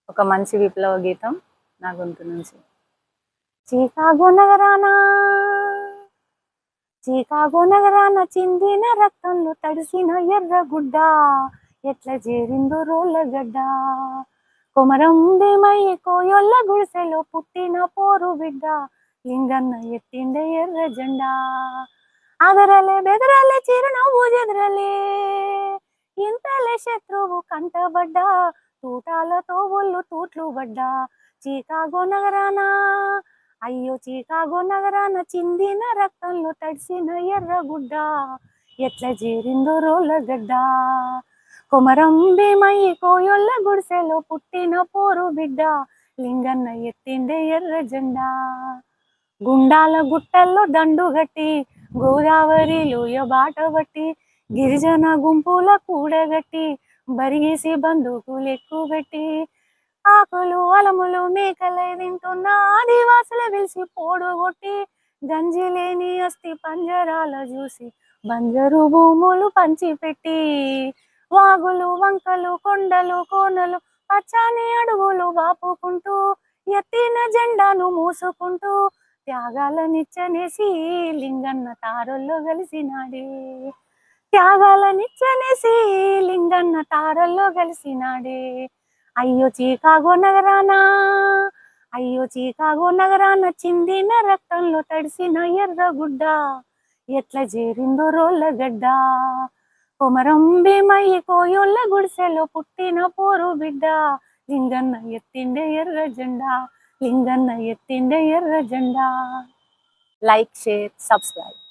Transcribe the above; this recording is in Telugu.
ఒక మంచి విప్లవ గీతం నా గొంతు నుంచి. చికాగో నగరాన చికాగో నగరాన చిందిన రక్తంలో తడిసిన ఎర్రగుడ్డ ఎట్లా చేరిందో రోళ్ళగడ్డ. కొమరం భీమయ్య కోయొల్ల గుడిసెలో పుట్టిన పోరు బిడ్డ లింగన్న ఎత్తిండే ఎర్ర జెండా. అదరలే బెదరలే చిరునవ్వు చెదరలే ఇంతలే శత్రువు కంటబడ్డా తూటాలతో ఒళ్ళు తూట్లు పడ్డా. చికాగో నగరాన అయ్యో చికాగో నగరాన చిందిన రక్తంలో తడిసిన ఎర్రగుడ్డ ఎట్లా చేరిందో రోళ్ళగడ్డ. కొమరం భీమయ్య కోయొల్ల గుడిసెలో పుట్టిన పోరు బిడ్డ లింగన్న ఎత్తిండే ఎర్ర జెండా. గుండాల గుట్టల్లో దండుగట్టి గోదావరి లోయ బాట బట్టి గిరిజన గుంపుల కూడగట్టి బరిగేసి బంధుకులు ఎక్కువబెట్టి ఆకులు అలములు మేకలై తింటున్న ఆదివాసుల వెలిసి పోడుగొట్టి గంజి లేని అస్థి పంజరాల చూసి బంజరు భూములు పంచిపెట్టి వాగులు వంకలు కొండలు కోనలు పచ్చని అడవులు బాపుకుంటూ ఎత్తిన జెండాను మూసుకుంటూ త్యాగాలనిచ్చనేసి లింగన్న తారల్లో కలిసినాడే. త్యాగాలనిచ్చనేసి లింగన్న తారల్లో కలిసినాడే. అయ్యో చికాగో నగరాన అయ్యో చికాగో నగరాన చిందిన రక్తంలో తడిసిన ఎర్రగుడ్డ ఎట్లా చేరిందో రోళ్ళగడ్డ. కొమరం భీమయ్య కోయొల్ల గుడిసెలో పుట్టిన పోరు బిడ్డ లింగన్న ఎత్తిండే ఎర్ర జెండా లింగన్న ఎత్తిండే ఎర్ర జెండా. Like, share, subscribe.